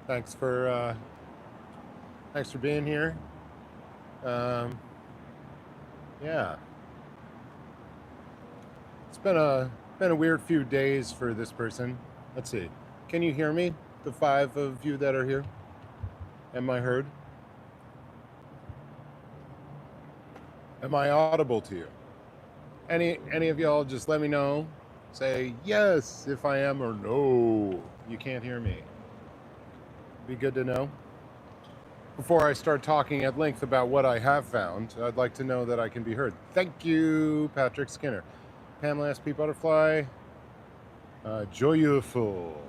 Thanks for being here. Um, yeah, it's been a weird few days for this person. Let's see. Can you hear me? The five of you that are here. Am I heard? Am I audible to you? Any of y'all just let me know. Say yes if I am or no. You can't hear me. Be good to know. Before I start talking at length about what I have found, I'd like to know that I can be heard. Thank you, Patrick Skinner. Pamela S.P. Butterfly. Joyful.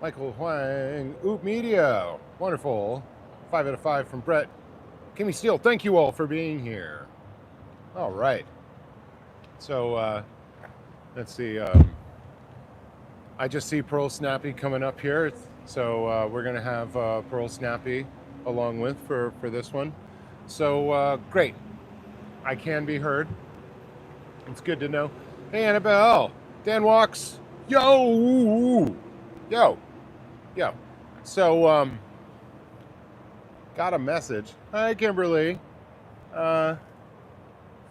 Michael Huang. Oop Media. Wonderful. 5 out of 5 from Brett. Kimmy Steele, thank you all for being here. All right. So, let's see. I just see Pearl Snappy coming up here. So we're going to have Pearl Snappy along with for this one. So great. I can be heard. It's good to know. Hey, Annabelle. Dan Walks. Yo. Yo. Yo. So got a message. Hi, Kimberly.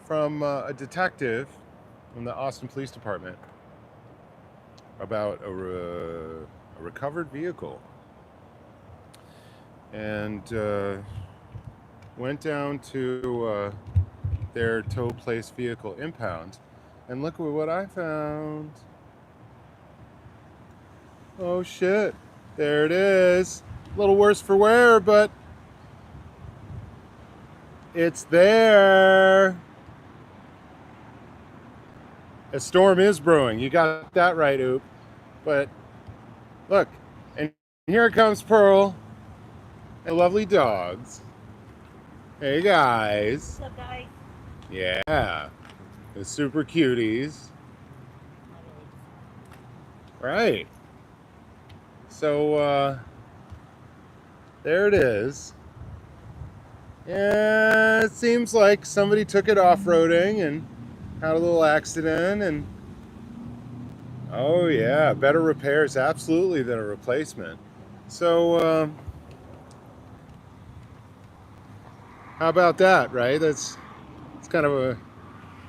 From a detective from the Austin Police Department about a recovered vehicle. And went down to their tow place vehicle impound. And look at what I found. Oh shit. There it is. A little worse for wear, but it's there. A storm is brewing. You got that right, Oop. But look, and here comes Pearl and lovely dogs. Hey guys. What's up, guys? Yeah. The super cuties. Right. So there it is. Yeah, it seems like somebody took it off-roading and had a little accident, and oh yeah, better repairs absolutely than a replacement. So how about that, right? It's kind of a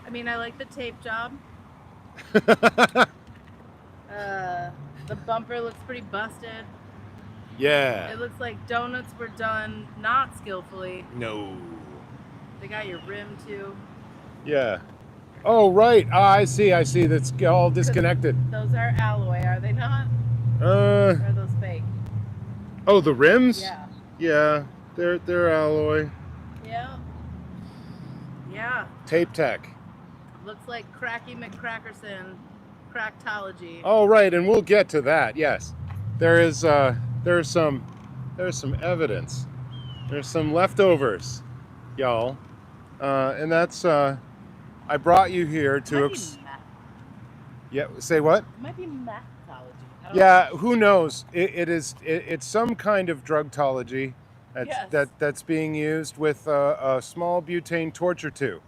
I mean, I like the tape job. The bumper looks pretty busted. yeah. It looks like donuts were done not skillfully. No. They got your rim too. Yeah. Oh right. I see. That's all disconnected. Those are alloy, are they not? Uh. Or are those fake? Oh, the rims? Yeah. Yeah. They're alloy. Yeah. Yeah. Tape tech. Looks like Cracky McCrackerson, Cracktology. Oh right, and we'll get to that. Yes. There's some evidence. There's some leftovers, y'all. And that's I brought you here to yeah, say what? It might be methodology. Yeah, who knows? It's some kind of drugtology that's being used with a small butane torch or two,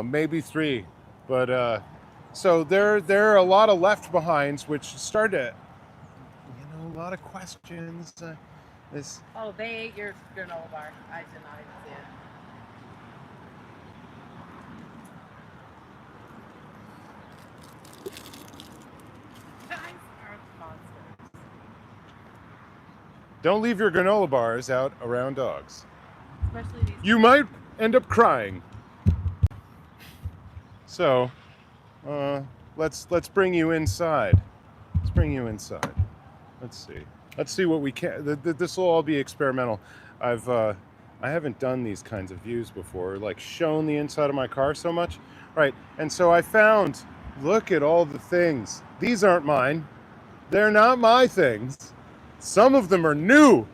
maybe 3, but so there are a lot of left behinds which start to, a lot of questions. Oh, they ate your granola bar. I did not even see it. Don't leave your granola bars out around dogs. Especially these. You might end up crying. So, let's bring you inside. Let's bring you inside. Let's see what we can. This will all be experimental. I haven't done these kinds of views before, like shown the inside of my car so much. Right, and so I found, look at all the things. These aren't mine. They're not my things. Some of them are new.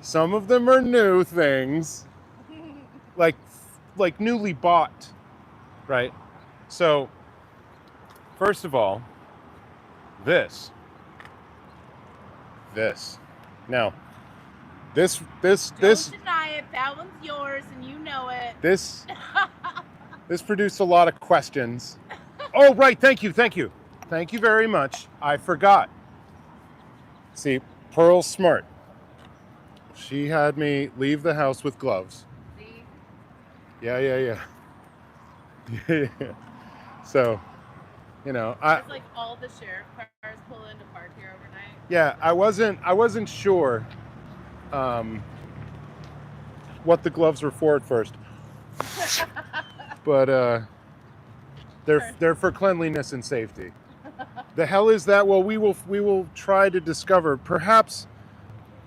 Some of them are new things. Like newly bought. Right? So, first of all, this. Now, this. Don't deny it. That one's yours, and you know it. This produced a lot of questions. Oh, right. Thank you very much. I forgot. See, Pearl's smart. She had me leave the house with gloves. See? Yeah. Yeah. So, you know, It's like all the sheriff cars pull into park here overnight. yeah, I wasn't sure what the gloves were for at first, but they're for cleanliness and safety. The hell is that? Well, we will try to discover. Perhaps.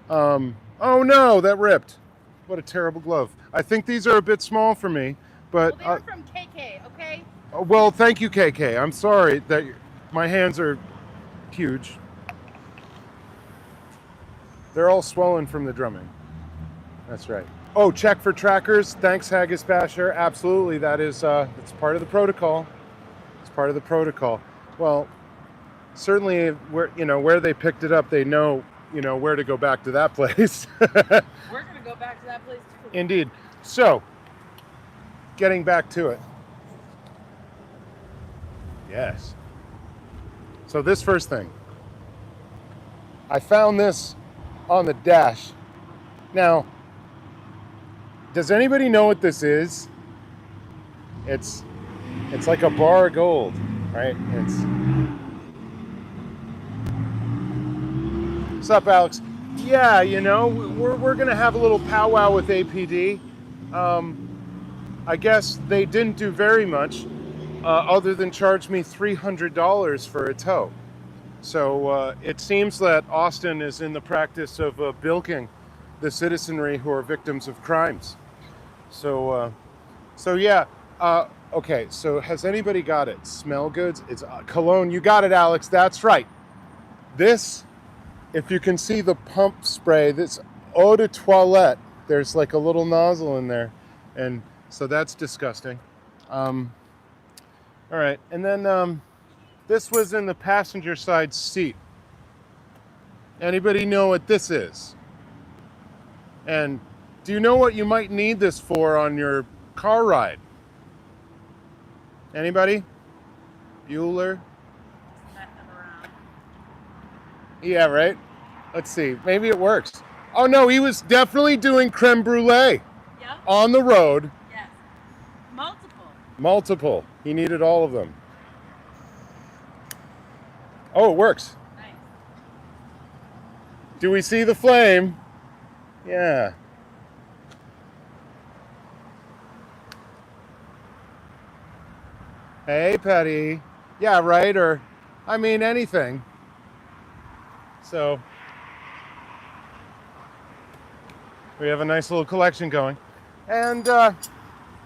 Oh no, that ripped. What a terrible glove. I think these are a bit small for me, but Well, they were from KK, okay? well, thank you, KK. I'm sorry that my hands are huge. They're all swollen from the drumming. That's right. Oh, check for trackers. Thanks, Haggis Basher. Absolutely, it's part of the protocol. It's part of the protocol. Well, certainly, where they picked it up, they know where to go back to that place. We're gonna go back to that place too. Indeed. So, getting back to it. Yes. So this first thing, I found this on the dash. Now, does anybody know what this is? It's like a bar of gold, right? What's up, Alex? Yeah, we're gonna have a little powwow with APD. I guess they didn't do very much, other than charge me $300 for a tow. So it seems that Austin is in the practice of bilking the citizenry who are victims of crimes. So yeah. Okay, so has anybody got it? Smell goods? It's cologne. You got it, Alex. That's right. This, if you can see the pump spray, this eau de toilette, there's like a little nozzle in there. And so that's disgusting. All right, and then this was in the passenger side seat. Anybody know what this is? And do you know what you might need this for on your car ride? Anybody? Bueller? Messing around. Yeah, right? Let's see. Maybe it works. Oh no, he was definitely doing creme brulee. Yep. On the road. Yes. Multiple. He needed all of them. Oh, it works. Nice. Do we see the flame? Yeah. Hey, Petty. Yeah, right? Or, I mean, anything. So, we have a nice little collection going. And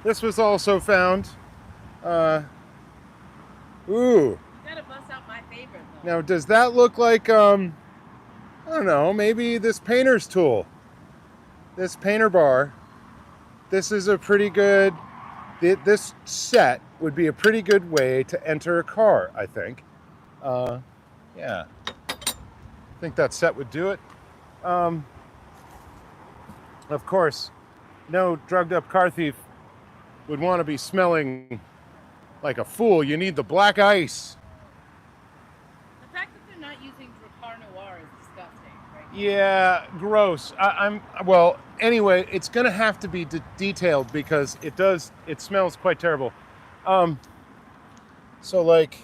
this was also found. Ooh. You gotta bust out my favorite, though. Now, does that look like, I don't know, maybe this painter's tool? This painter bar. This is a pretty good, this set would be a pretty good way to enter a car, I think. Yeah. I think that set would do it. Of course, no drugged up car thief would want to be smelling like a fool. You need the black ice. The fact that they're not using Dracar Noir is disgusting, right? Yeah, gross. Well, anyway, it's going to have to be detailed because it smells quite terrible. So like,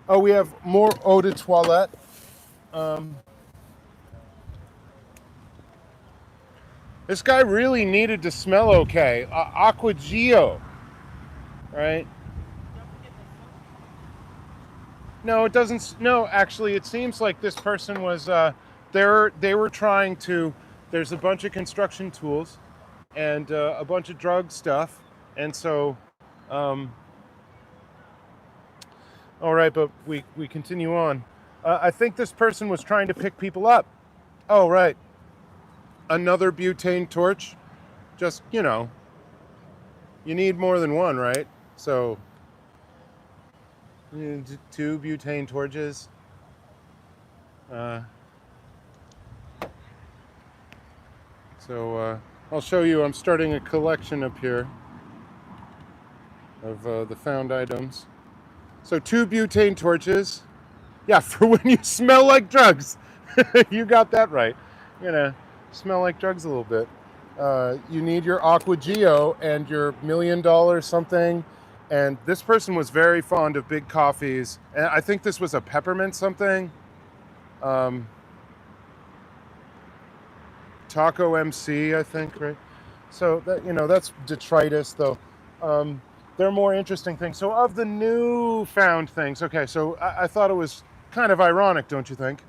oh, we have more eau de toilette. This guy really needed to smell okay. Aqua Geo, right? No, it doesn't. No, actually, it seems like this person was. They were trying to. There's a bunch of construction tools, and a bunch of drug stuff, and so. All right, but we continue on. I think this person was trying to pick people up. Oh, right. Another butane torch. Just, you need more than one, right? So, 2 butane torches. So, I'll show you. I'm starting a collection up here of the found items. So 2 butane torches. Yeah, for when you smell like drugs. You got that right. Smell like drugs a little bit. You need your Aqua Geo and your $1 million something. And this person was very fond of big coffees. And I think this was a peppermint something. Taco MC, I think, right? So that that's detritus, though. There are more interesting things. So of the newfound things, okay. So I thought it was kind of ironic, don't you think?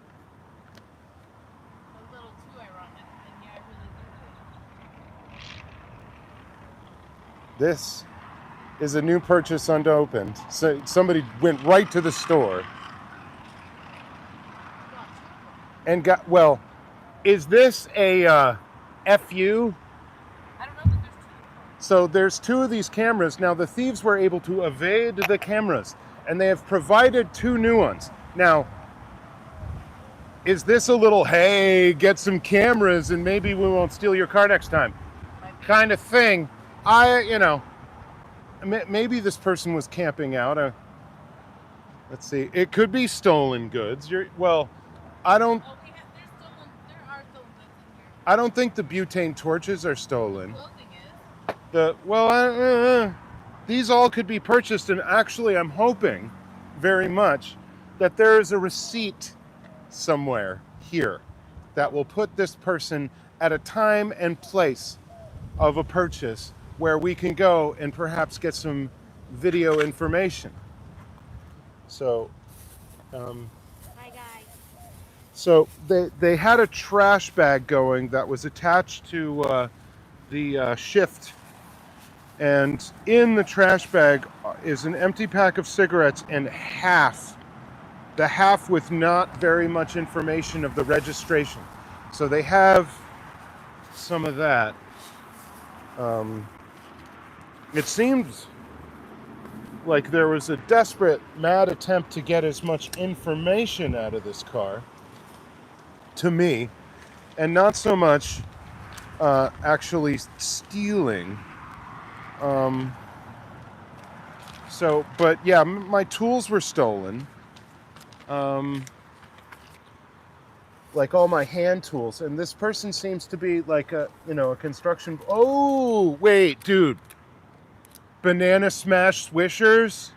A little too ironic, and yeah, I really think This is a new purchase unopened. So somebody went right to the store and got. Well, is this a FU? I don't know, but there's two. So there's two of these cameras. Now the thieves were able to evade the cameras, and they have provided two new ones. Now, is this a little, hey, get some cameras and maybe we won't steal your car next time kind of thing? Maybe this person was camping out. Let's see. It could be stolen goods. I don't. Oh, there are stolen goods in here. I don't think the butane torches are stolen. Clothing is. These all could be purchased, and actually, I'm hoping very much that there is a receipt somewhere here that will put this person at a time and place of a purchase where we can go and perhaps get some video information. So, Hi guys. so they had a trash bag going that was attached to the shift, and in the trash bag is an empty pack of cigarettes and the half with not very much information of the registration. So they have some of that. It seems like there was a desperate, mad attempt to get as much information out of this car, to me, and not so much actually stealing. But yeah, my tools were stolen. Like all my hand tools, and this person seems to be like a construction. Oh wait, dude, banana smash swishers,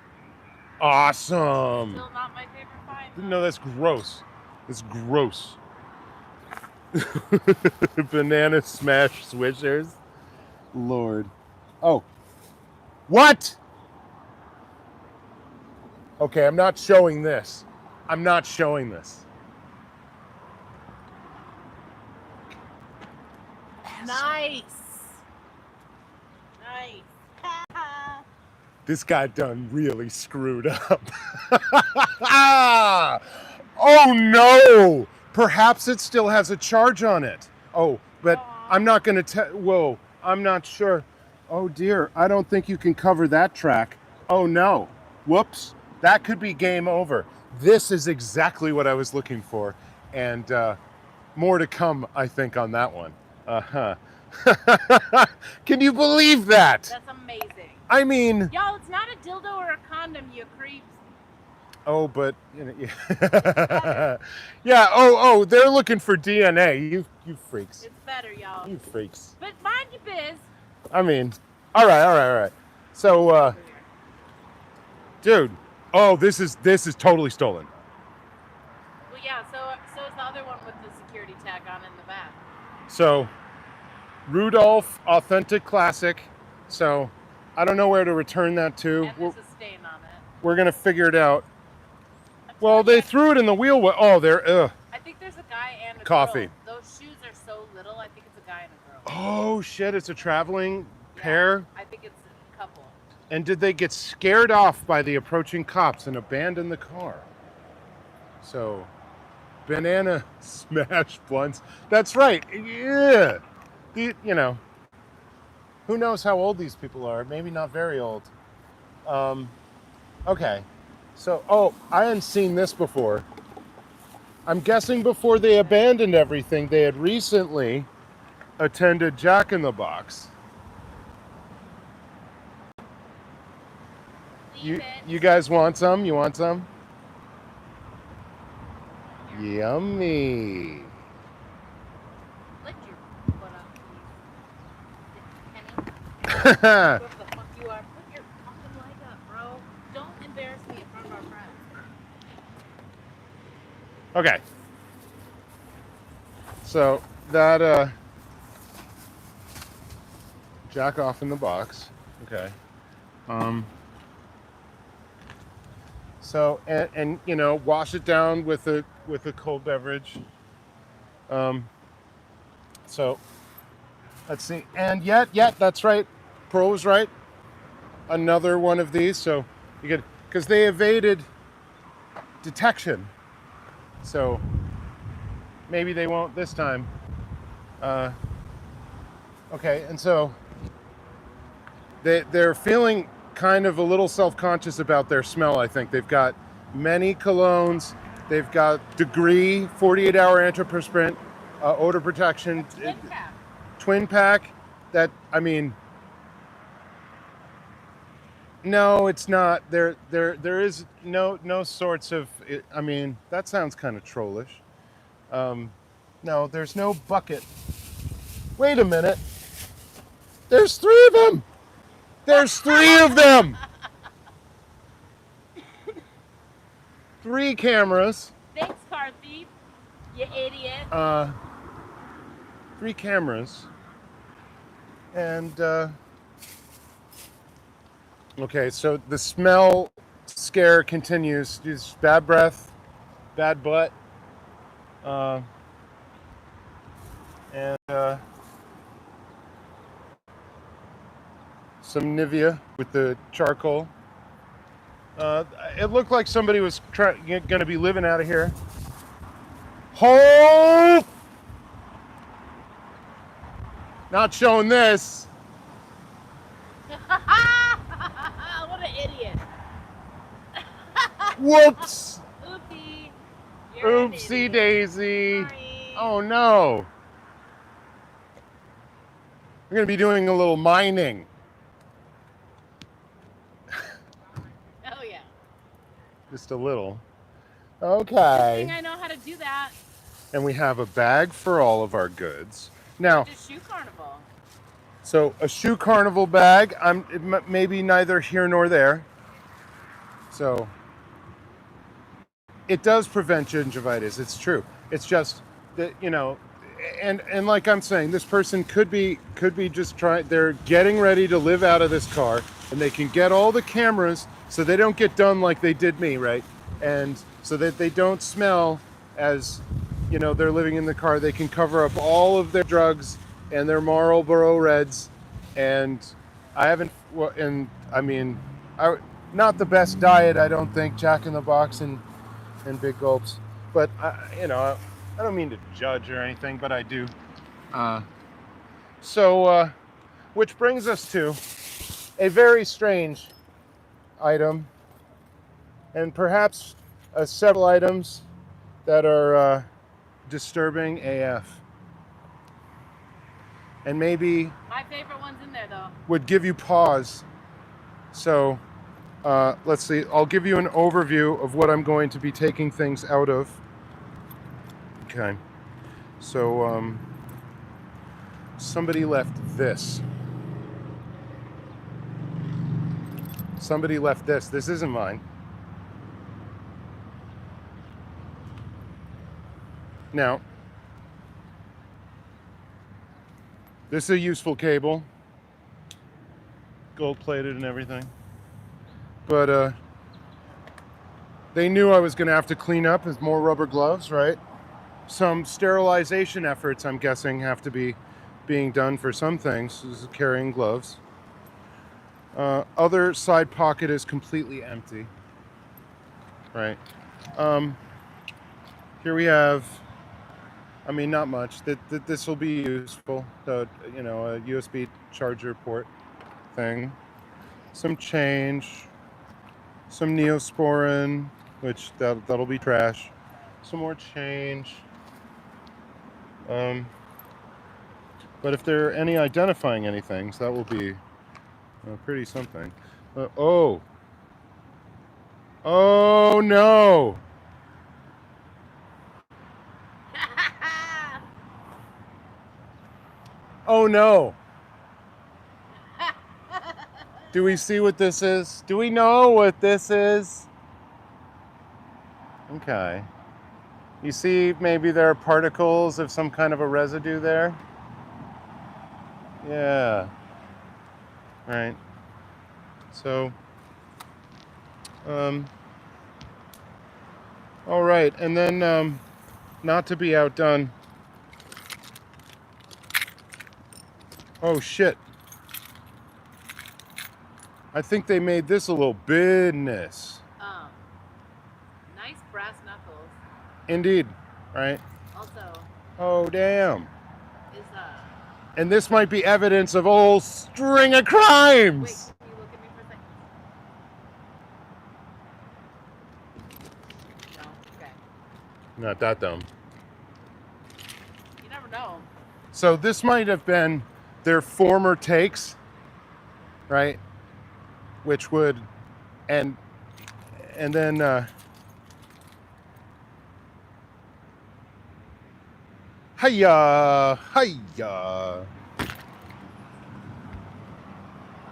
awesome. Still not my favorite find. No, that's gross. It's gross. Banana smash swishers, Lord. Oh, what? Okay, I'm not showing this. I'm not showing this. Nice. This guy done really screwed up. Oh no! Perhaps it still has a charge on it. Oh, but I'm not gonna whoa, I'm not sure. Oh dear, I don't think you can cover that track. Oh no. Whoops. That could be game over. This is exactly what I was looking for. And more to come, I think, on that one. Uh-huh. Can you believe that? That's amazing. I mean... Y'all, it's not a dildo or a condom, you creeps. Oh, but... yeah, yeah, oh, they're looking for DNA. You freaks. It's better, y'all. You freaks. But mind your biz. I mean, all right. So, dude, oh, this is totally stolen. Well, yeah, so is the other one with the security tag on in the back. So, Rudolph Authentic Classic. So, I don't know where to return that to. And there's a stain on it. We're going to figure it out. Well, they threw it in the wheel. Oh, they're, I think there's a guy and a coffee. Girl. Those shoes are so little, I think it's a guy and a girl. Oh, shit, it's a traveling pair? I think it's a couple. And did they get scared off by the approaching cops and abandon the car? So, banana smash blunts. That's right. Yeah. Who knows how old these people are? Maybe not very old. Okay. So, I hadn't seen this before. I'm guessing before they abandoned everything, they had recently attended Jack in the Box. You guys want some? You want some? Yummy. Lick your butt up, please. Kenny, whoever the fuck you are, put your fucking leg up, bro. Don't embarrass me in front of our friends. Okay. So that jack off in the box. Okay. So and you know, wash it down with a cold beverage. So let's see. And yet, that's right. Pearl was right. Another one of these. So you get, because they evaded detection. So maybe they won't this time. Okay, and so they're feeling kind of a little self-conscious about their smell. I think they've got many colognes. They've got Degree 48-hour antiperspirant, odor protection, twin pack. That, I mean, no, it's not. There is no sorts of. I mean, that sounds kind of trollish. No, there's no bucket. Wait a minute. There's 3 of them. There's 3 of them. 3 cameras. Thanks, car thief. You idiot. 3 cameras. And okay, so the smell scare continues. Just bad breath, bad butt, and some Nivea with the charcoal. It looked like somebody was going to be living out of here. Hold! Not showing this. What an idiot. Whoops. Oopsie. You're an Oopsie idiot. daisy. Sorry. Oh no. We're going to be doing a little mining. Oh, yeah. Just a little. Good thing Okay. I know how to do that. And we have a bag for all of our goods. Now, Just shoe carnival. so a shoe carnival bag, maybe neither here nor there. So it does prevent gingivitis. It's true. It's just that, you know, and like I'm saying, this person could be just trying. They're getting ready to live out of this car, and they can get all the cameras so they don't get done like they did me, right? And so that they don't smell as, you know, they're living in the car. They can cover up all of their drugs and their Marlboro Reds. And I haven't, and I mean, not the best diet, I don't think, Jack in the Box and big gulps. But, you know, I don't mean to judge or anything, but I do. Which brings us to a very strange item, and perhaps several items that are disturbing AF. And maybe My favorite one's in there, though. would give you pause. So let's see. I'll give you an overview of what I'm going to be taking things out of. Okay. So somebody left this. Somebody left this. This isn't mine. Now, this is a useful cable. Gold-plated and everything. But they knew I was going to have to clean up with more rubber gloves, right? Some sterilization efforts, I'm guessing, have to be being done for some things. This is carrying gloves. Other side pocket is completely empty. Right. Here we have, I mean, not much. This will be useful. You know, a USB charger port thing. Some change. Some Neosporin, which that'll be trash. Some more change. But if there are any identifying anything, that will be pretty something. Oh no! Oh no. Do we see what this is? Do we know what this is? Okay. You see maybe there are particles of some kind of a residue there? Yeah. Right. So, all right. And then, not to be outdone. Oh shit. I think they made this a little business. Nice brass knuckles. Indeed. Right. Also, Oh damn. is And this might be evidence of a whole string of crimes. wait, can you look at me for a second? No? Okay. Not that dumb. You never know. So this might have been their former takes, right? Which would, and then hiya.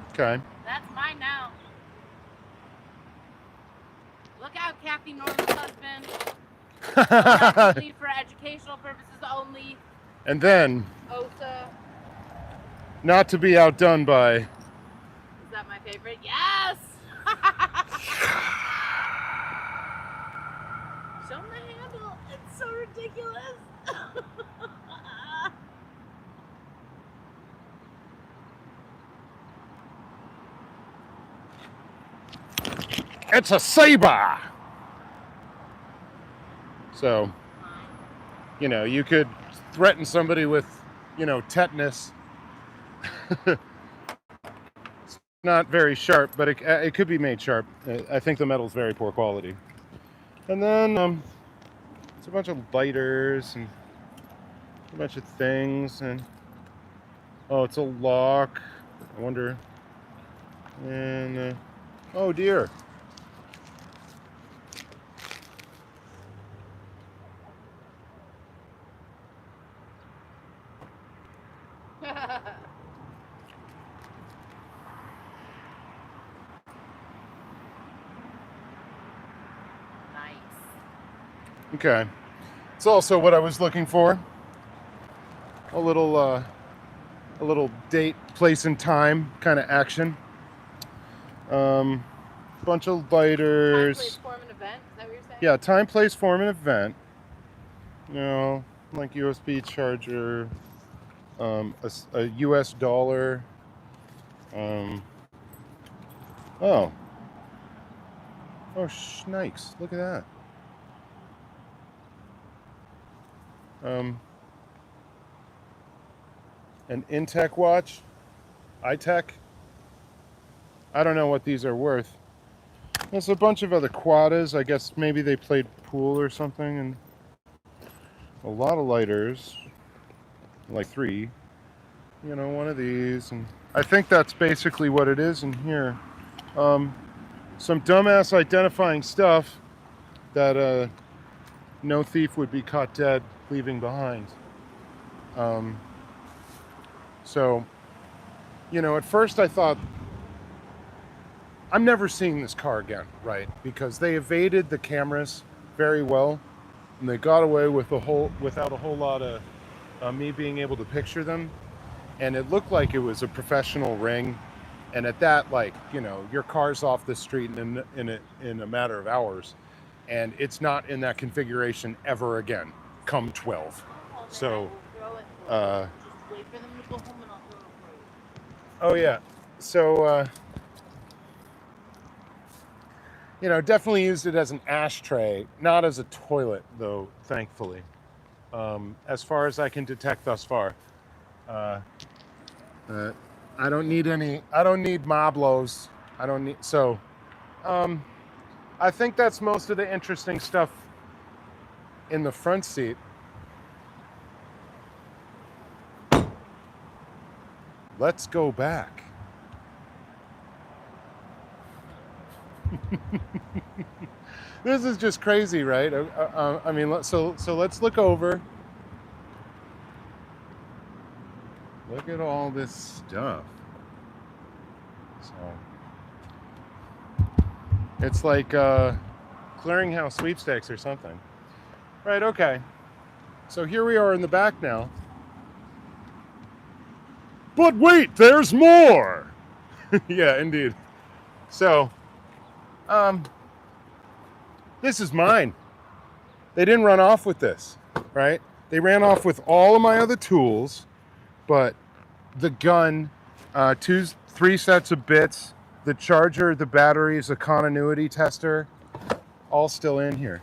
Okay. That's mine now. Look out, Kathy Norman's husband. Allegedly for educational purposes only. And then, Osa. not to be outdone by. Is that my favorite? Yes! Show them the handle. It's so ridiculous. It's a saber. So, you know, you could threaten somebody with, you know, tetanus. It's not very sharp, but it could be made sharp. I think the metal's very poor quality. And then it's a bunch of lighters and a bunch of things. And oh, it's a lock. I wonder. And oh dear. Okay. It's also what I was looking for. A little date, place, and time kind of action. Bunch of lighters. Time, place, form, and event. Is that what you're saying? Yeah, time, place, form, and event. You know, like USB charger, a US dollar. Oh, shnikes! Look at that. An Intech watch, iTech. I don't know what these are worth. There's a bunch of other quadas. I guess maybe they played pool or something, and a lot of lighters, like 3. You know, one of these, and I think that's basically what it is in here. Some dumbass identifying stuff that no thief would be caught dead leaving behind. So, you know, at first I thought, I'm never seeing this car again, right? Because they evaded the cameras very well, and they got away with without a whole lot of me being able to picture them. And it looked like it was a professional ring. And at that, like, you know, your car's off the street in a matter of hours, and it's not in that configuration ever again, come 12. So, Just wait for them to go home and I'll throw it for you. oh yeah, so you know, definitely used it as an ashtray, not as a toilet though, thankfully. As far as I can detect thus far. I don't need Moblos. I think that's most of the interesting stuff in the front seat. Let's go back. This is just crazy, right? I mean, so let's look over. Look at all this stuff. So it's like clearinghouse sweepstakes or something. Right, okay. So here we are in the back now. But wait, there's more! Yeah, indeed. So, this is mine. They didn't run off with this, right? They ran off with all of my other tools, but the gun, 3 sets of bits, the charger, the batteries, a continuity tester, all still in here.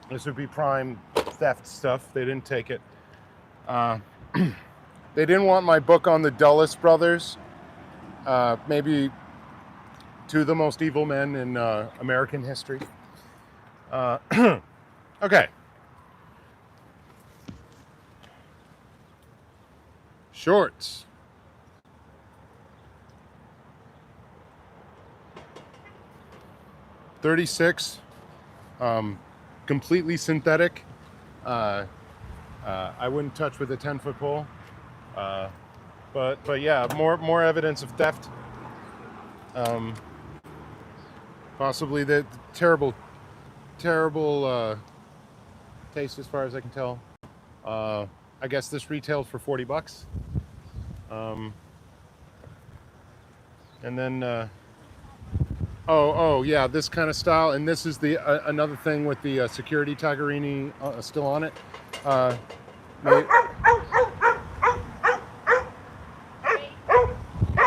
This would be prime theft stuff. They didn't take it. They didn't want my book on the Dulles brothers. Maybe 2 of the most evil men in American history. Okay. Shorts. $36. Completely synthetic. I wouldn't touch with a 10-foot pole. But yeah, more evidence of theft. Possibly the terrible taste as far as I can tell. I guess this retailed for $40. And then oh yeah, this kind of style. And this is the another thing with the security taggerini still on it.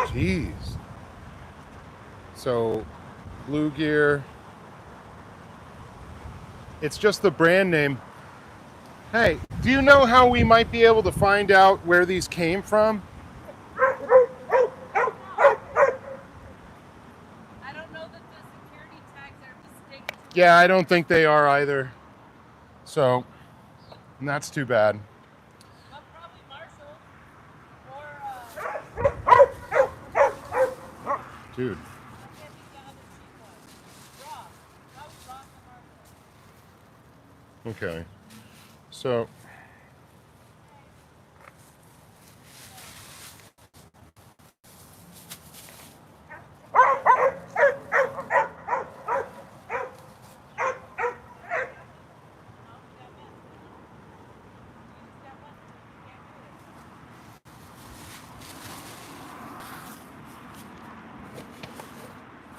Jeez. So Blue Gear. It's just the brand name. Hey, do you know how we might be able to find out where these came from? I don't know that the security tags are distinct. Yeah, I don't think they are either. So, and that's too bad. But probably Marshall or Dude. Okay. So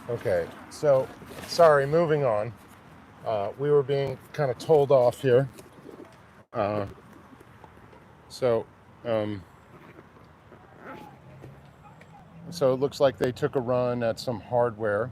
okay. So sorry, moving on. We were being kind of told off here. So it looks like they took a run at some hardware.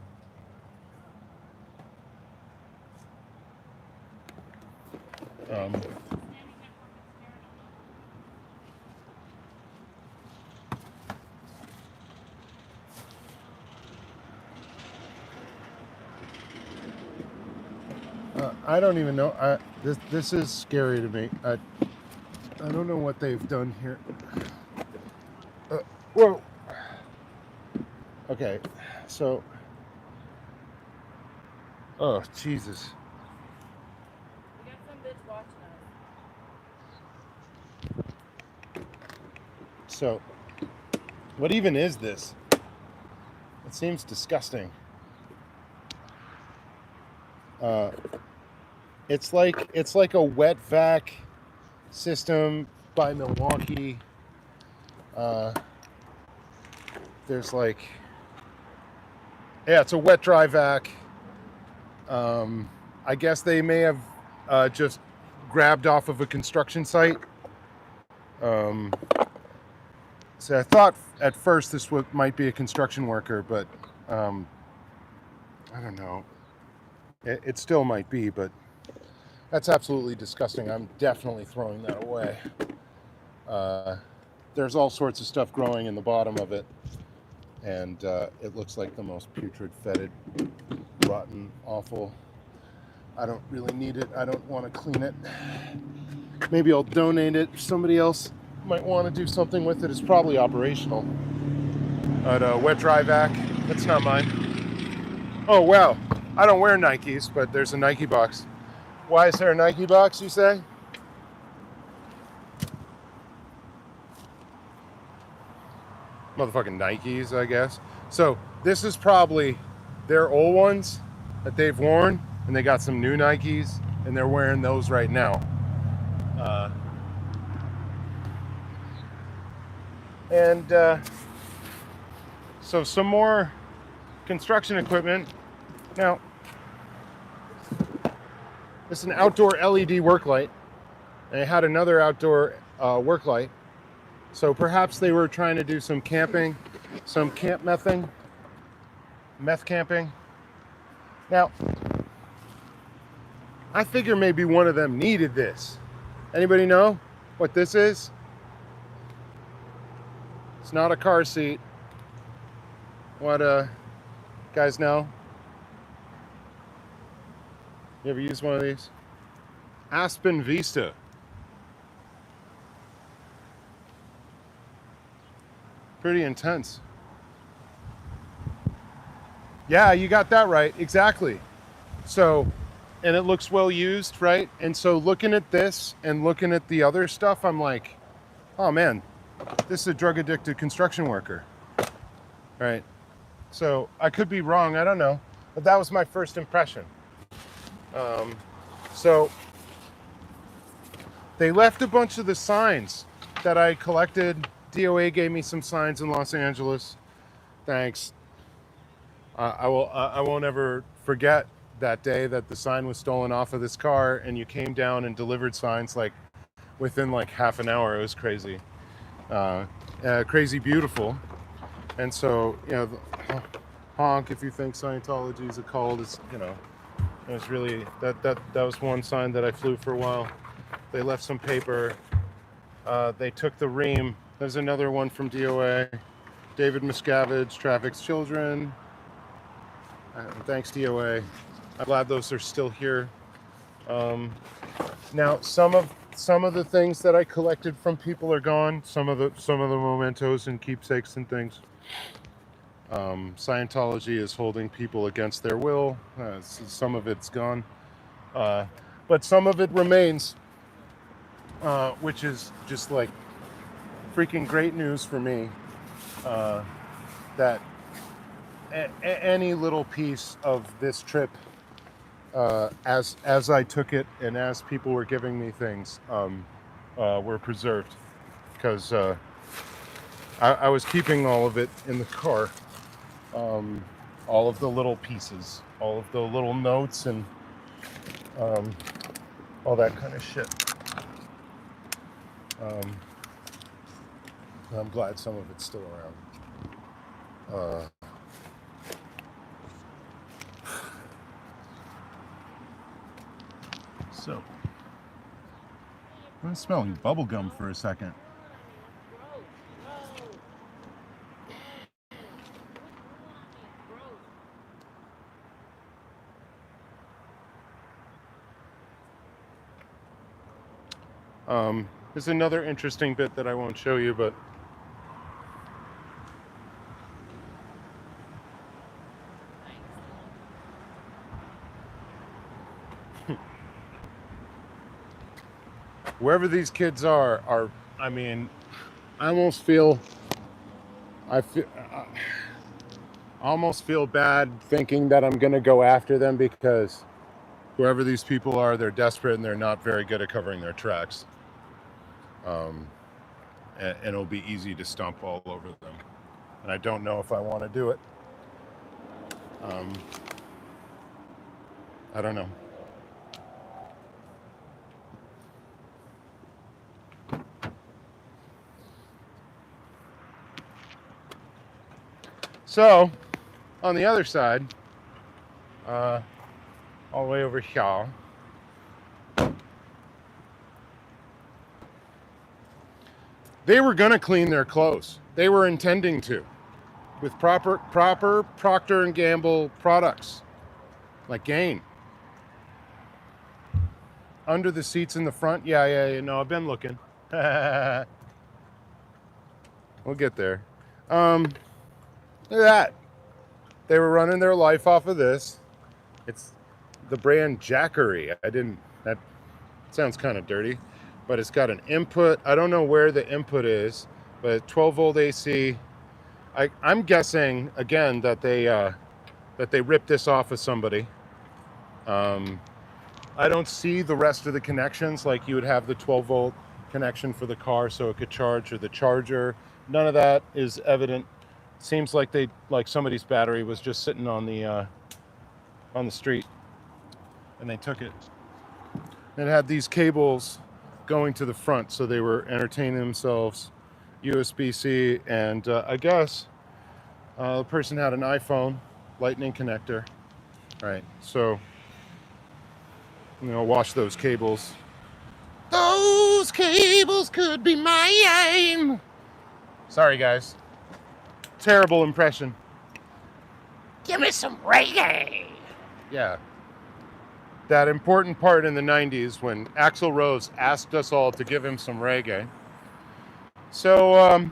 I don't even know. This is scary to me. I don't know what they've done here. Whoa. Okay, so. Oh, Jesus. We got some bitch watching us. So, what even is this? It seems disgusting. It's like a wet vac system by Milwaukee. There's like, yeah, it's a wet dry vac. I guess they may have just grabbed off of a construction site. So I thought at first this might be a construction worker, but I don't know. It still might be, but that's absolutely disgusting. I'm definitely throwing that away. There's all sorts of stuff growing in the bottom of it, and it looks like the most putrid, fetid, rotten, awful. I don't really need it. I don't want to clean it. Maybe I'll donate it. Somebody else might want to do something with it. It's probably operational. But wet dry vac, that's not mine. Oh, wow. I don't wear Nikes, but there's a Nike box. Why is there a Nike box, you say? motherfucking Nikes, I guess. So this is probably their old ones that they've worn, and they got some new Nikes, and they're wearing those right now. So some more construction equipment. Now, this is an outdoor LED work light, and it had another outdoor work light. So perhaps they were trying to do some camping, some meth camping. Now, I figure maybe one of them needed this. Anybody know what this is? It's not a car seat. What, guys know? You ever use one of these? Aspen Vista. Pretty intense. Yeah, you got that right. Exactly. So, and it looks well used, right? And so looking at this and looking at the other stuff, I'm like, oh man, this is a drug addicted construction worker. Right? So I could be wrong, I don't know. But that was my first impression. So they left a bunch of the signs that I collected. DOA gave me some signs in Los Angeles. Thanks. I won't ever forget that day that the sign was stolen off of this car, and you came down and delivered signs like within like half an hour. It was crazy, crazy beautiful. And so, you know, honk if you think Scientology is a cult. It's, you know, it was really that was one sign that I flew for a while. They left some paper. They took the ream. There's another one from DOA. David Miscavige traffics children. Thanks, DOA. I'm glad those are still here. Now, some of the things that I collected from people are gone. Some of the mementos and keepsakes and things. Scientology is holding people against their will. Some of it's gone, but some of it remains, which is just like freaking great news for me. That any little piece of this trip, as I took it and as people were giving me things, were preserved, because I was keeping all of it in the car, all of the little pieces, all of the little notes, and all that kind of shit. I'm glad some of it's still around. So, I'm smelling bubblegum for a second. There's another interesting bit that I won't show you, but wherever these kids are, I mean, I almost feel bad thinking that I'm gonna go after them, because whoever these people are, they're desperate and they're not very good at covering their tracks. And it'll be easy to stomp all over them. And I don't know if I want to do it. I don't know. So, on the other side, all the way over here, they were gonna clean their clothes. They were intending to, with proper Procter & Gamble products, like Gain. Under the seats in the front, yeah, no, I've been looking. We'll get there. Look at that. They were running their life off of this. It's the brand Jackery. That sounds kind of dirty, but it's got an input. I don't know where the input is, but 12 volt AC, I'm guessing again that they ripped this off of somebody. I don't see the rest of the connections, like you would have the 12-volt connection for the car so it could charge, or the charger. None of that is evident. Seems like somebody's battery was just sitting on the street, and they took it. It had these cables going to the front, so they were entertaining themselves. USB-C, and I guess the person had an iPhone lightning connector. Right, so wash those cables. Those cables could be mine. Sorry, guys. Terrible impression. Give me some reggae. Yeah. That important part in the 90s when Axl Rose asked us all to give him some reggae. So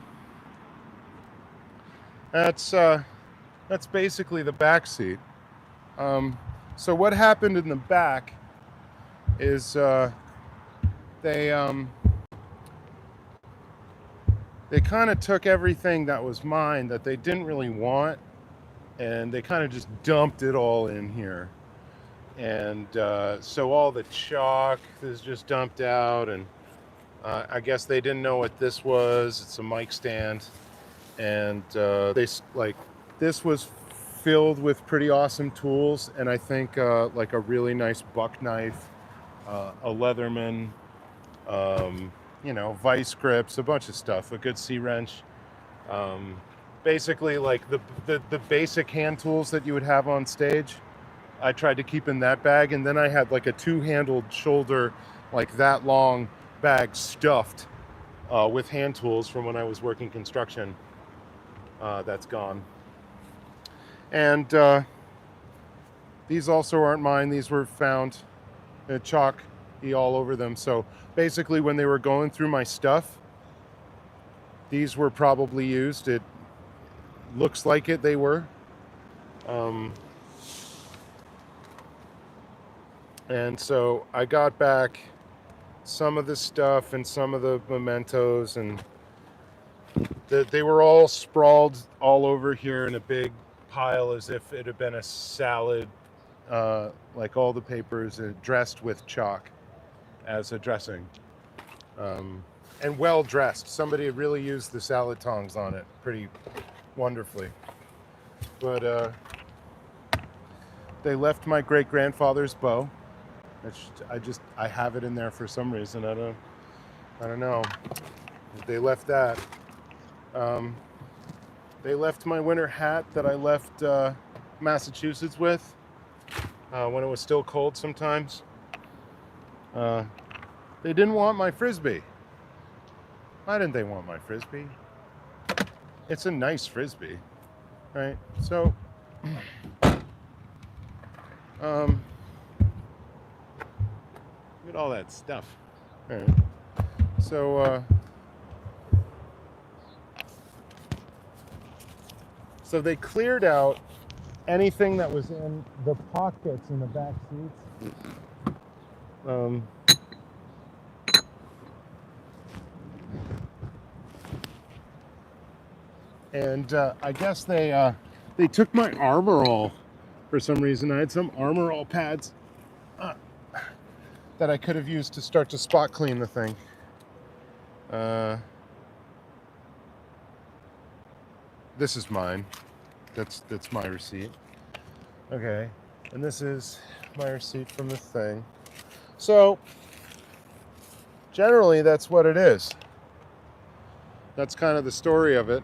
that's basically the back seat. So what happened in the back is they kind of took everything that was mine that they didn't really want, and they kind of just dumped it all in here. And so all the chalk is just dumped out, and I guess they didn't know what this was. It's a mic stand, and this was filled with pretty awesome tools, and I think like a really nice buck knife, a Leatherman, vice grips, a bunch of stuff, a good C-wrench. Basically, like the basic hand tools that you would have on stage, I tried to keep in that bag, and then I had like a two-handled shoulder, like that long bag stuffed with hand tools from when I was working construction. That's gone. And these also aren't mine. These were found chalk all over them. So basically, when they were going through my stuff, these were probably used. It looks like it. They were. And so I got back some of the stuff and some of the mementos, and they were all sprawled all over here in a big pile as if it had been a salad, like all the papers dressed with chalk as a dressing, and well dressed. Somebody had really used the salad tongs on it pretty wonderfully. But they left my great-grandfather's bow. I have it in there for some reason. I don't know. They left that. They left my winter hat that I left Massachusetts with when it was still cold sometimes. They didn't want my Frisbee. Why didn't they want my Frisbee? It's a nice Frisbee, right? So, look at all that stuff. All right. So, so they cleared out anything that was in the pockets in the back seats. And I guess they took my Armor All for some reason. I had some Armor All pads that I could have used to start to spot clean the thing. This is mine. That's my receipt. Okay, and this is my receipt from the thing. So generally, that's what it is. That's kind of the story of it.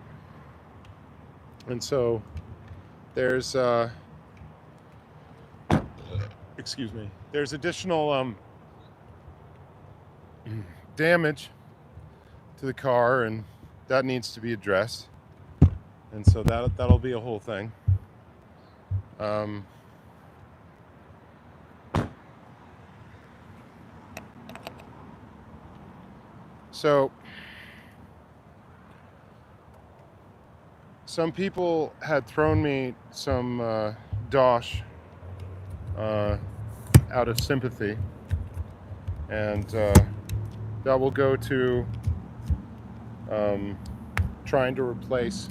And so there's excuse me. There's additional damage to the car, and that needs to be addressed. And so that'll be a whole thing. So some people had thrown me some dosh out of sympathy, and that will go to trying to replace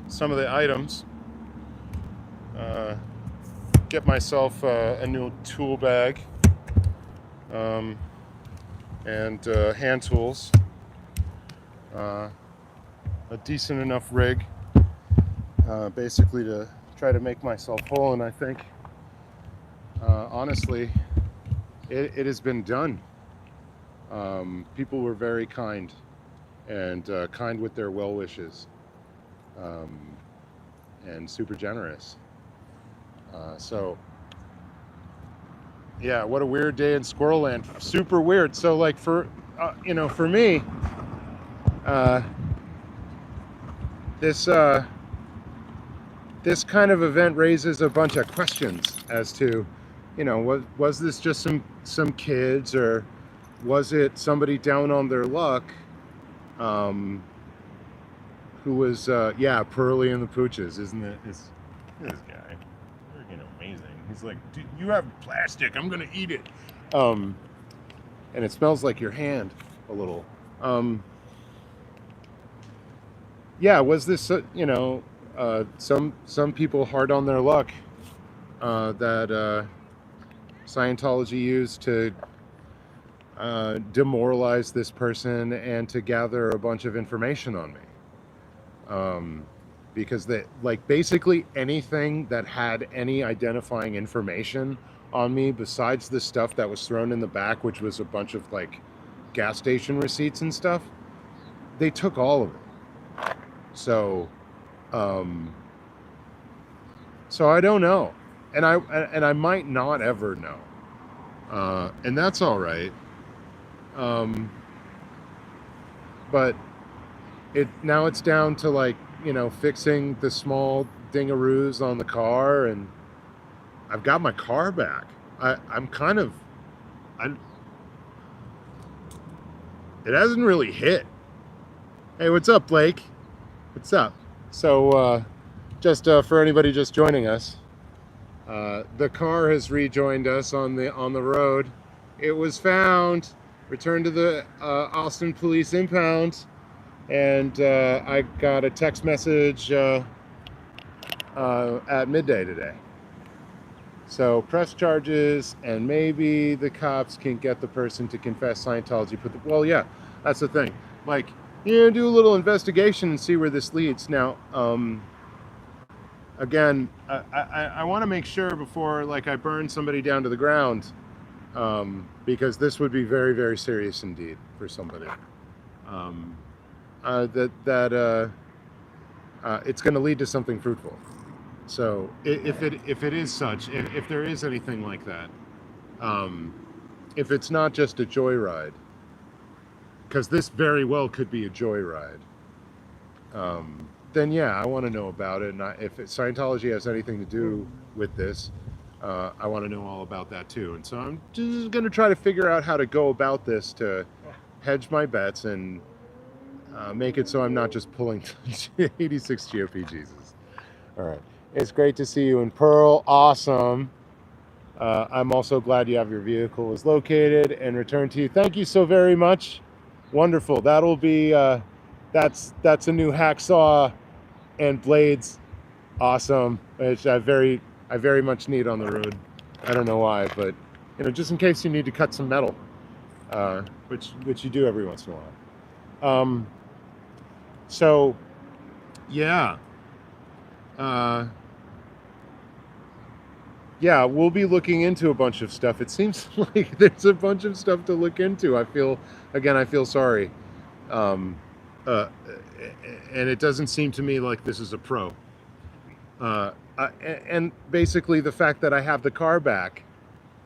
some of the items. Get myself a new tool bag and hand tools. A decent enough rig, basically to try to make myself whole. And I think, honestly, it has been done. People were very kind and kind with their well wishes, and super generous. So yeah, what a weird day in Squirrelland. Super weird. So like for for me, this this kind of event raises a bunch of questions as to, was this just some kids, or was it somebody down on their luck, who was Pearly and the Pooches, isn't it? This guy, freaking amazing. He's like, dude, you have plastic, I'm gonna eat it. And it smells like your hand a little. Was this some people hard on their luck that Scientology used to demoralize this person and to gather a bunch of information on me, because they, like, basically anything that had any identifying information on me besides the stuff that was thrown in the back, which was a bunch of like gas station receipts and stuff, they took all of it. So I don't know, and I might not ever know, and that's all right. But now it's down to, like, fixing the small dingaroos on the car, and I've got my car back. It hasn't really hit. Hey, what's up, Blake? What's up? So, just for anybody just joining us, the car has rejoined us on the road. It was found, returned to the Austin Police Impound, and I got a text message at midday today. So press charges, and maybe the cops can get the person to confess Scientology. Well, yeah, that's the thing. Like, do a little investigation and see where this leads. Now, again, I want to make sure before, like, I burn somebody down to the ground, because this would be very, very serious indeed for somebody. It's going to lead to something fruitful. So if it is such, if there is anything like that, if it's not just a joyride, because this very well could be a joyride, then yeah, I want to know about it. And if Scientology has anything to do with this, I want to know all about that too. And so I'm just going to try to figure out how to go about this to hedge my bets and make it so I'm not just pulling 86 GOP Jesus. All right. It's great to see you in Pearl. Awesome. I'm also glad you have your vehicle was located and returned to you. Thank you so very much. Wonderful. That'll be, that's a new hacksaw and blades. Awesome. Which I very much need on the road. I don't know why, but just in case you need to cut some metal, which you do every once in a while. So yeah. Yeah, we'll be looking into a bunch of stuff. It seems like there's a bunch of stuff to look into. I feel sorry. And it doesn't seem to me like this is a pro. And basically the fact that I have the car back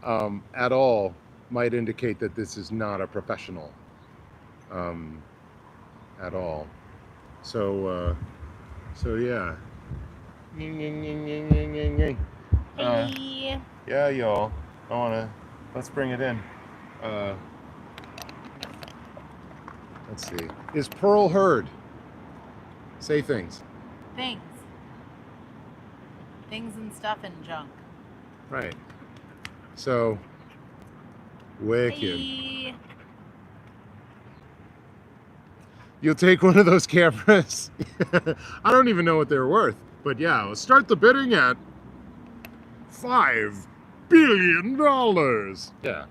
at all might indicate that this is not a professional at all. So yeah. Hey. Yeah, y'all. Let's bring it in. Let's see. Is Pearl heard? Say things. Things and stuff and junk. Right. So, wicked. Hey. You'll take one of those cameras. I don't even know what they're worth, but yeah, we'll start the bidding at $5 billion. Yeah.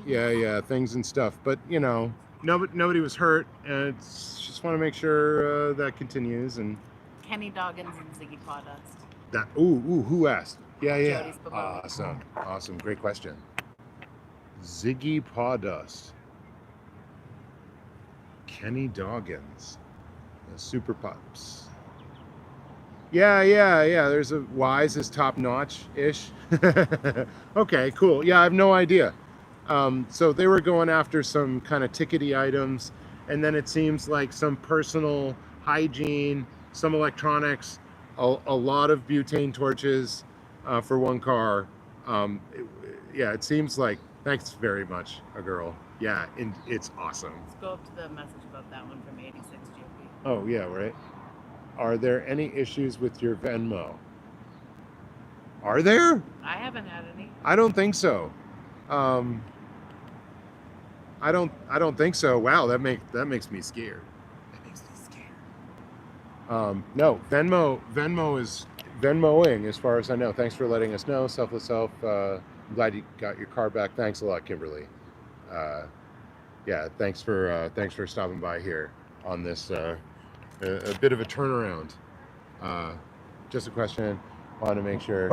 Yeah, things and stuff. But you know, nobody was hurt, and just want to make sure that continues. And Kenny Doggins and Ziggy Pawdust. that. Ooh, who asked? Yeah. Jody's beloved. Awesome, great question. Ziggy Pawdust. Kenny Doggins. The Super Pups. Yeah. There's a Wise is top notch ish. Okay, cool. Yeah, I have no idea. So they were going after some kind of tickety items, and then it seems like some personal hygiene, some electronics, a lot of butane torches for one car. It seems like. Thanks very much, a girl. Yeah, it's awesome. Let's go up to the message about that one from 86 GP. Oh, yeah, right. Are there any issues with your Venmo? Are there? I haven't had any. I don't think so. I don't think so. Wow, that makes me scared. That makes me scared. No, Venmo is Venmoing as far as I know. Thanks for letting us know. Selfless Self. I'm glad you got your car back. Thanks a lot, Kimberly. Yeah, thanks for stopping by here on this a bit of a turnaround. Just a question. Want to make sure.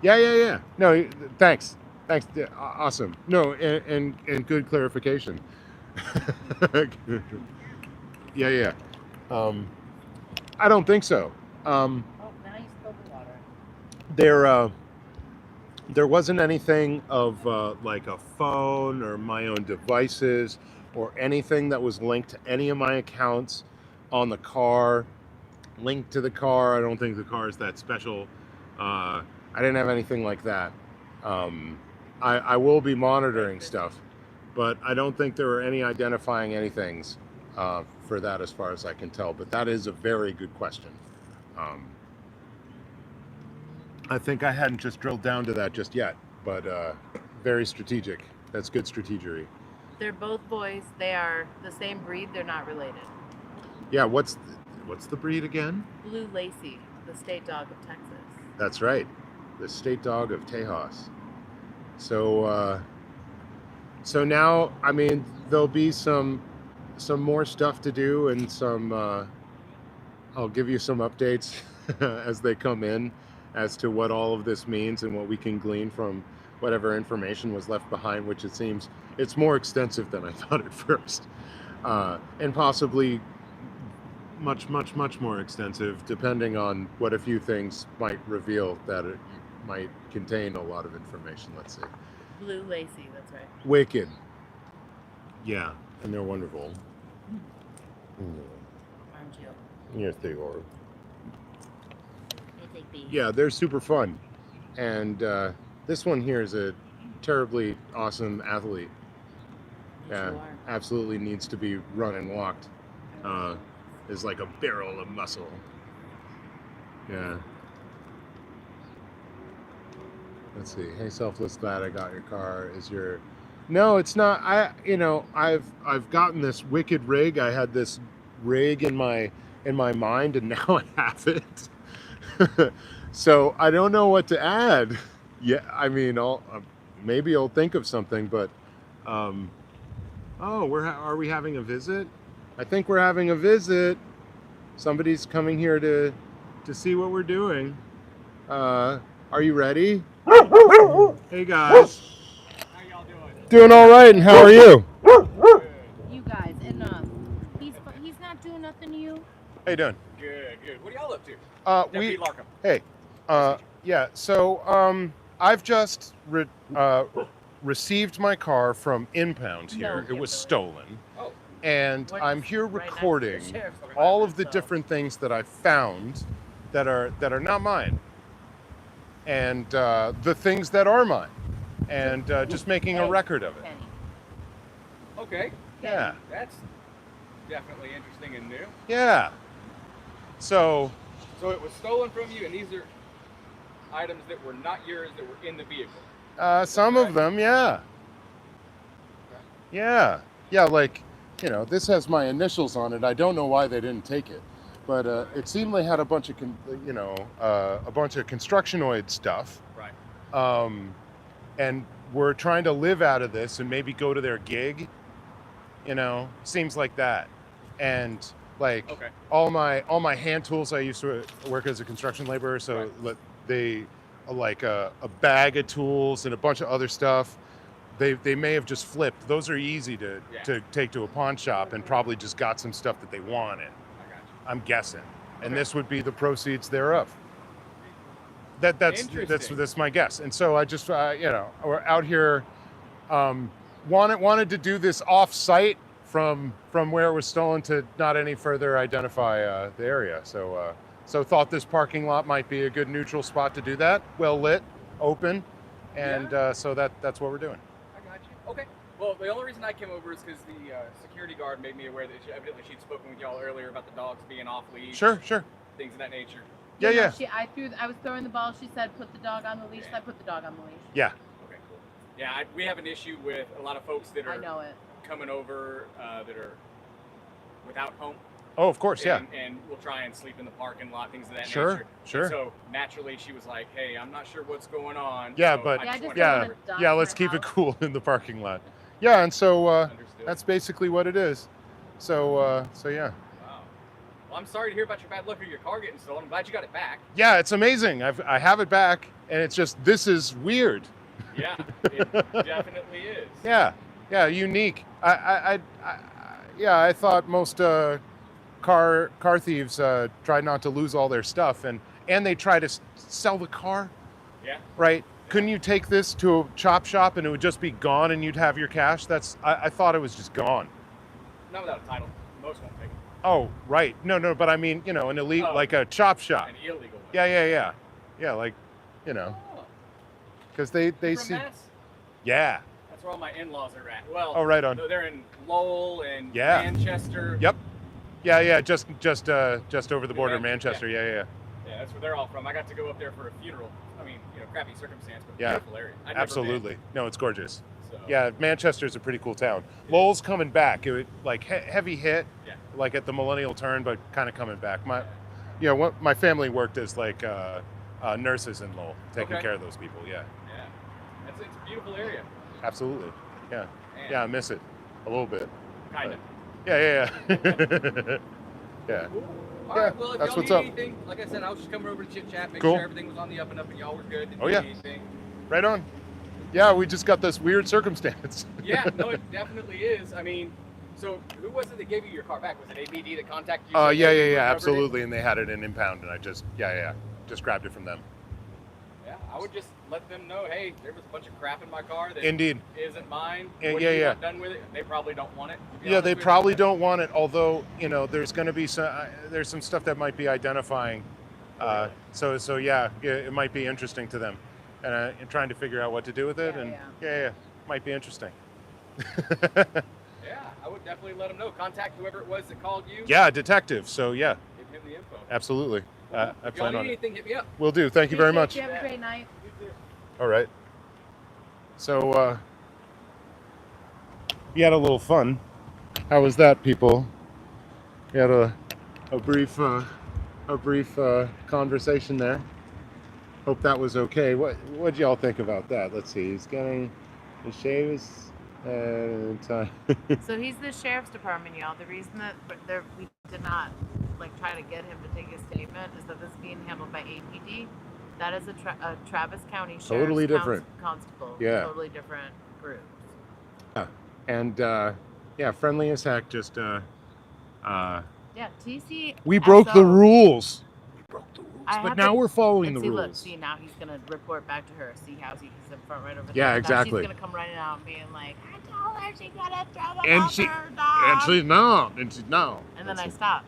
Yeah. No, thanks. Yeah, awesome. No, and good clarification. Yeah. I don't think so. Oh, now you spilled the water. There wasn't anything of like a phone or my own devices or anything that was linked to any of my accounts on the car, linked to the car. I don't think the car is that special. I didn't have anything like that. I will be monitoring stuff, but I don't think there were any identifying anythings for that as far as I can tell. But that is a very good question. I think I hadn't just drilled down to that just yet, but very strategic. That's good strategery. They're both boys. They are the same breed. They're not related. Yeah, what's the breed again? Blue Lacy, the state dog of Texas. That's right, the state dog of Tejas. So now, I mean, there'll be some more stuff to do, and some. I'll give you some updates as they come in, as to what all of this means and what we can glean from whatever information was left behind, which it seems it's more extensive than I thought at first, and possibly much more extensive, depending on what a few things might reveal that it might contain a lot of information. Let's see. Blue Lacy, that's right. Wicked. Yeah, and they're wonderful. Aren't you? Yes, they are. I think these. Yeah, they're super fun. And this one here is a terribly awesome athlete. Yes, you are. Absolutely needs to be run and walked. Is like a barrel of muscle. Yeah. Let's see. Hey, Selfless, glad I got your car. Is your... No, it's not. I've gotten this wicked rig. I had this rig in my mind, and now I have it. So I don't know what to add. Yeah, I mean, maybe I'll think of something, but oh, are we having a visit? I think we're having a visit. Somebody's coming here to see what we're doing. Are you ready? Hey guys. How y'all doing? Doing all right, and how are you? You guys, enough. He's not doing nothing to you. How you doing? Good. What are y'all up to? We Deputy Larkham. Hey, yeah. So I've just received my car from impound here. No, It was Kimberly. stolen, Oh, and We're I'm just here right next to the recording sheriff's all of the department, so- different things that I found that are not mine, and the things that are mine, and just making a Hey, record of it. Kenny. okay. Yeah, That's definitely interesting and new. yeah. So So it was stolen from you, and these are items that were not yours that were in the vehicle. some of them, yeah. Okay. Yeah. Yeah, like, you know, this has my initials on it. I don't know why they didn't take it, but it seemed they had a bunch of, a bunch of constructionoid stuff. Right. And we're trying to live out of this and maybe go to their gig. You know, seems like that. And like Okay. all my hand tools. I used to work as a construction laborer, so Right. they like a bag of tools and a bunch of other stuff. They may have just flipped. Those are easy to take to a pawn shop and probably just got some stuff that they wanted. I got you. I'm guessing, and Okay. this would be the proceeds thereof. That's my guess. And so I just we're out here, wanted to do this off-site from where it was stolen to not any further identify the area. So thought this parking lot might be a good neutral spot to do that. Well lit, open, and so that's what we're doing. I got you. Okay. Well, the only reason I came over is because the security guard made me aware that evidently she'd spoken with y'all earlier about the dogs being off leash. Sure. Things of that nature. Yeah. I was throwing the ball. She said, "Put the dog on the leash." So I put the dog on the leash. Yeah. Okay, cool. Yeah, we have an issue with a lot of folks that I are know it. coming over that are without home. Oh, of course, yeah. And we'll try and sleep in the parking lot, things of that Sure, nature. sure. And so naturally, she was like, "Hey, I'm not sure what's going on." Yeah, so but I Yeah, I just just wanted don't to- wanna dog yeah, my let's keep it house. cool in the parking lot. Yeah, and so Understood. that's basically what it is. So yeah. Wow. Well, I'm sorry to hear about your bad luck with your car getting stolen. I'm glad you got it back. Yeah, it's amazing. I have it back, and it's just this is weird. Yeah, it definitely is. Yeah, unique. I thought most car thieves try not to lose all their stuff, and they try to sell the car. Yeah. Right? Couldn't you take this to a chop shop and it would just be gone, and you'd have your cash? I thought it was just gone. Not without a title. Most won't take it. Oh, right. No, but I mean, an elite, Oh. like a chop shop. An illegal one. Yeah, like, Oh. because they From see. Mass? Yeah. That's where all my in-laws are at. Well, Oh, right on. they're in Lowell and Yeah. Manchester. Yep. Yeah, just over the border, New Hampshire, Manchester. Yeah. Yeah, that's where they're all from. I got to go up there for a funeral. I mean, crappy circumstance, but Yeah. beautiful area. I'd never Absolutely. No, it's gorgeous. been, so. Yeah, Manchester's a pretty cool town. Lowell's coming back. It would, like heavy hit, Yeah. like at the millennial turn, but kind of coming back. My family worked as like nurses in Lowell, taking Okay. care of those people. Yeah, Yeah. It's a beautiful area. absolutely. Yeah, Man, yeah, I miss it a little bit. Kind of. Yeah. Yeah. Cool. All Yeah, right, well, if that's y'all what's need up. anything, like I said, I was just coming over to chit chat, make Cool. sure everything was on the up and up and y'all were good. Didn't Oh, need yeah. anything. Right on. Yeah, we just got this weird circumstance. Yeah, no, it definitely is. I mean, so who was it that gave you your car back? Was it ABD that contacted you? Yeah, They recovered it? absolutely. And they had it in impound, and I just grabbed it from them. Yeah, I would just let them know, hey, there was a bunch of crap in my car that Indeed. isn't mine. Yeah, What do you yeah. want done with it? They probably don't want it. to be Yeah, honest they with you. probably don't want it. Although there's going to be there's some stuff that might be identifying. So yeah, it might be interesting to them, and trying to figure out what to do with it. Yeah, And yeah. might be interesting. Yeah, I would definitely let them know. Contact whoever it was that called you. Yeah, detective. So yeah, Give him the info. absolutely. I If y'all plan need on it. anything, hit me up. Will do. Thank you very much. You have a great night. You too. All right. So we had a little fun. How was that, people? We had a brief conversation there. Hope that was okay. What'd y'all think about that? Let's see. He's getting his shaves time. So he's the sheriff's department, y'all. The reason that we did not try to get him to take his statement is that this is being handled by APD. That is a Travis County Sheriff's Totally different. Constable. Yeah. Totally different groups. And friendly as heck. Just Yeah, TC. we broke the rules. We broke the rules, but now we're following And the see, rules. look, see, now he's gonna report back to her. See how he's in front right over there. Yeah, Now exactly. she's gonna come running out and being like, I told her she gotta throw them And off she- her dog. And she's no. And then I stopped.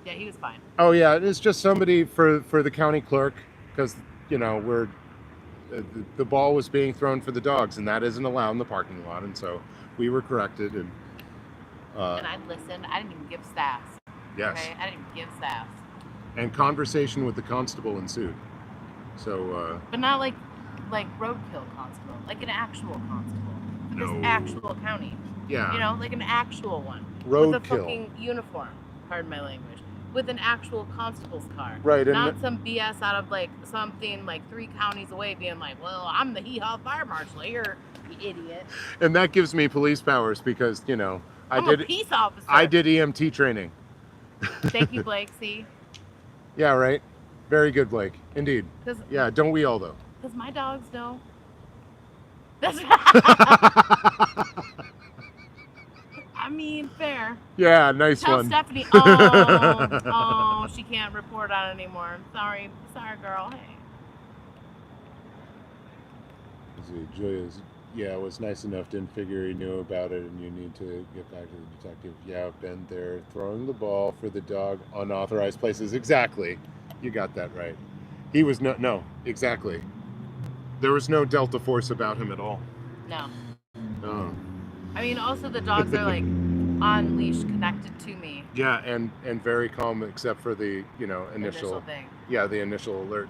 Yeah, he was fine. Oh yeah, it's just somebody for the county clerk, because we're the ball was being thrown for the dogs, and that isn't allowed in the parking lot, and so we were corrected, and And I listened. I didn't even give sass. yes, Okay, I didn't even give sass. and conversation with the constable ensued. So But not like roadkill constable, like an actual constable. for No. this actual county. Yeah. You know, like an actual one. Roadkill. With a fucking uniform. Pardon my language. With an actual constable's car. Right, and not some BS out of like something like 3 counties away being like, well, I'm the hee-haw fire marshal here, you idiot. And that gives me police powers because, you know, I'm a peace officer. I did EMT training. Thank you, Blake. See? Yeah, right. Very good, Blake. Indeed. Yeah, don't we all though? Because my dogs know. That's I mean, fair. Yeah, nice Tell one. Stephanie. Oh, she can't report on it anymore. Sorry, girl. Hey. Let's see, Julia's, yeah, was nice enough, didn't figure he knew about it, and you need to get back to the detective. Yeah, I've been there, throwing the ball for the dog, unauthorized places. Exactly. You got that right. He was no, exactly. There was no Delta Force about him at all. No. No. I mean, also the dogs are like on leash, connected to me. Yeah, and very calm except for the, you know, initial thing. Yeah, the initial alert.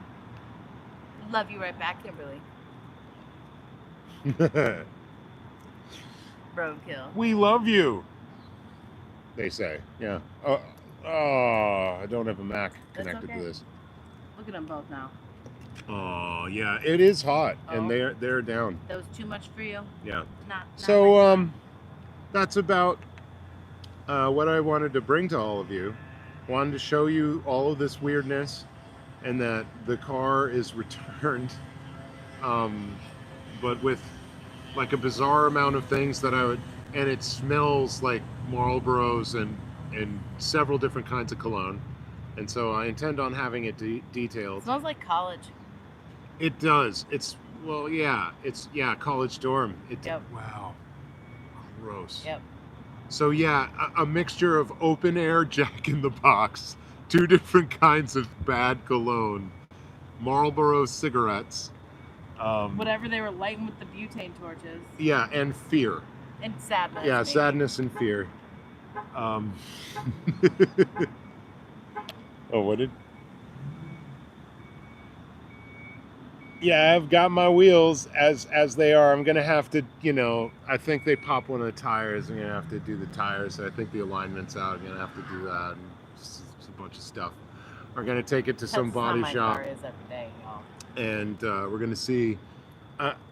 Love you right back, Kimberly. Roadkill. We love you. They say, yeah. I don't have a Mac connected to this. Look at them both now. Oh yeah, it is hot, and Oh. they're down. That was too much for you. Yeah. Not So like that's about what I wanted to bring to all of you. Wanted to show you all of this weirdness, and that the car is returned, but with like a bizarre amount of things that and it smells like Marlboros and several different kinds of cologne, and so I intend on having it detailed. It smells like college. It does. It's college dorm. Yep. Wow. Gross. Yep. So yeah, a mixture of open air Jack in the Box, 2 different kinds of bad cologne, Marlboro cigarettes. Whatever they were lighting with the butane torches. Yeah, and fear. And sadness. Yeah, maybe. sadness and fear. Oh, what did? Yeah, I've got my wheels as they are. I'm gonna have to, you know, I think they pop one of the tires. I'm gonna have to do the tires. I think the alignment's out. I'm gonna have to do that, and just a bunch of stuff. We're gonna take it to some body That's shop, how my car is every day, y'all. and we're gonna see.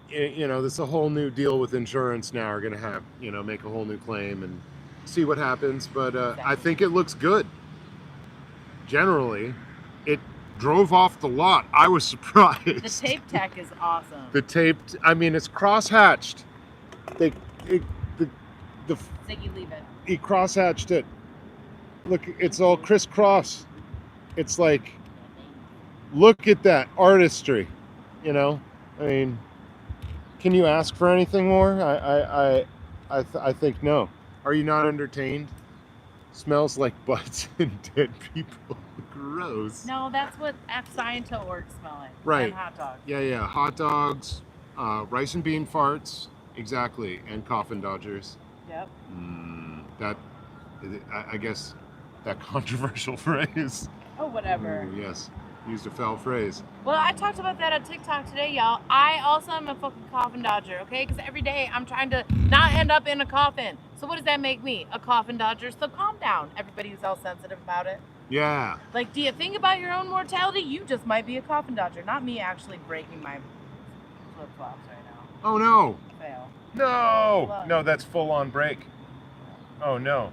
You know, this is a whole new deal with insurance now. We're gonna have, you know, make a whole new claim and see what happens. But I think it looks good. Generally, it drove off the lot. I was surprised. The tape tech is awesome. The taped, I mean, it's cross-hatched. The Ziggy, leave it. he cross-hatched it. Look, it's all crisscross. It's like, look at that artistry. You know, I mean, can you ask for anything more? I think no. Are you not entertained? Smells like butts and dead people. Gross. No, that's what Scientologists smell like. Right. And hot dogs. Yeah. Hot dogs, rice and bean farts, exactly, and coffin dodgers. Yep. I guess that controversial phrase. Oh, whatever. Ooh, yes, used a foul phrase. Well, I talked about that on TikTok today, y'all. I also am a fucking coffin dodger, okay? Because every day I'm trying to not end up in a coffin. So what does that make me? A coffin dodger. So calm down, everybody who's all sensitive about it. Yeah. Like, do you think about your own mortality? You just might be a coffin dodger, not me actually breaking my flip-flops right now. Oh no. Fail. No. No, that's full on break. Oh no.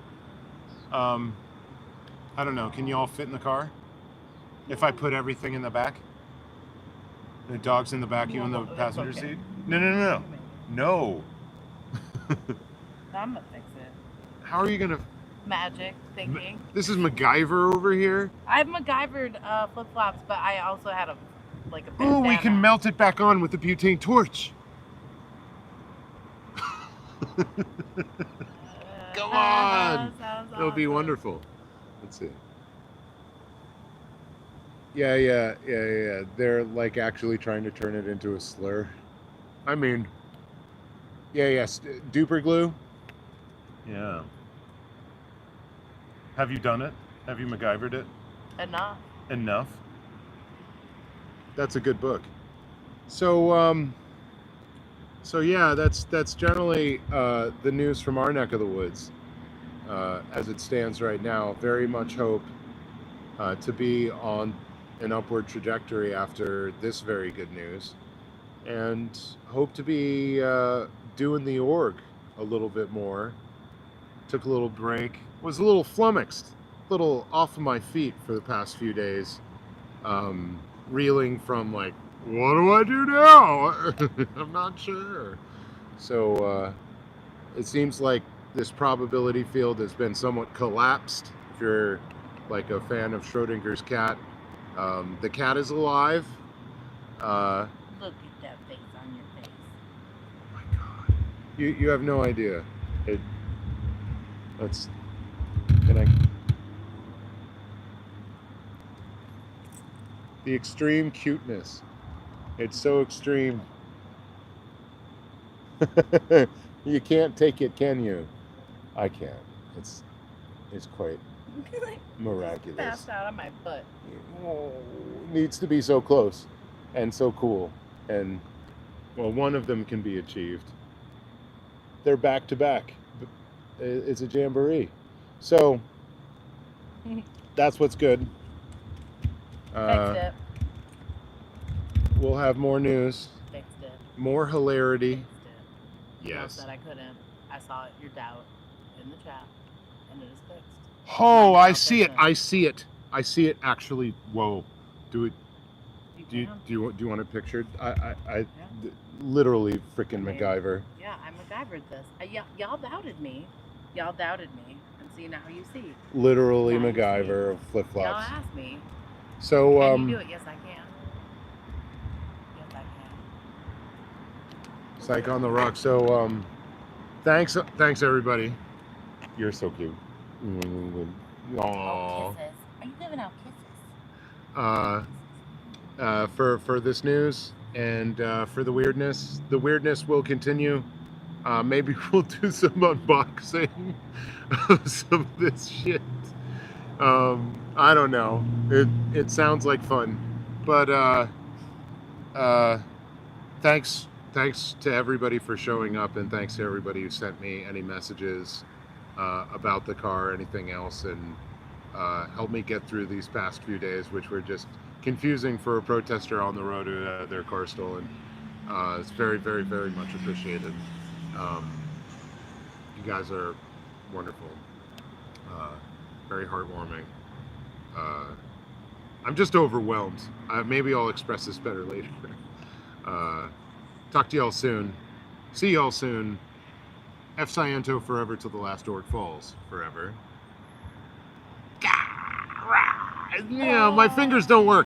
I don't know. Can you all fit in the car? If I put everything in the back? The dog's in the back, you in the passenger seat? No. No. I'm gonna fix it. How are you gonna? Magic thinking. This is MacGyver over here. I've MacGyvered flip-flops, but I also had a Ooh, we bandana. can melt it back on with the butane torch. Come on. It'll be wonderful. Let's see. Yeah. They're like actually trying to turn it into a slur. I mean, duper glue. Yeah. Have you done it? Have you MacGyvered it? Enough? That's a good book. So, So yeah, that's generally the news from our neck of the woods as it stands right now. Very much hope to be on an upward trajectory after this very good news, and hope to be doing the org a little bit more. Took a little break. Was a little flummoxed, a little off of my feet for the past few days, reeling from like, what do I do now? I'm not sure. So it seems like this probability field has been somewhat collapsed. If you're like a fan of Schrodinger's cat, the cat is alive. Look at that face on your face. Oh my God, you have no idea. Let's. Can I? The extreme cuteness. It's so extreme. You can't take it, can you? I can. It's quite miraculous. Passed out on my butt. Oh, needs to be so close and so cool. And well, one of them can be achieved. They're back to back. It's a jamboree. So that's what's good. Fixed it. We'll have more news, Fixed it. more hilarity. Fixed it. You Yes. said I couldn't. I saw your doubt in the chat, and it is fixed. Oh, I see it. I see it. I see it actually. Whoa. Do it. Do you want it pictured? I literally freaking MacGyver. Yeah, I MacGyvered this. Y'all doubted me. Y'all doubted me. And see, now you see. Literally Now you see. MacGyver of flip Y'all flops. asked me. So Can you do it? Yes, I can. Yes, I can. Psych on the rock. So thanks everybody. You're so cute. Oh, Aww. kisses. Are you giving out kisses? For this news and for the weirdness. The weirdness will continue. Maybe we'll do some unboxing of some of this shit. I don't know. It sounds like fun, but thanks to everybody for showing up, and thanks to everybody who sent me any messages about the car or anything else, and helped me get through these past few days, which were just confusing for a protester on the road who had their car stolen. It's very, very, very much appreciated. You guys are wonderful. Very heartwarming. I'm just overwhelmed. Maybe I'll express this better later. Talk to y'all soon. See y'all soon. F Sciento forever till the last orc falls. Forever. Yeah, my fingers don't work.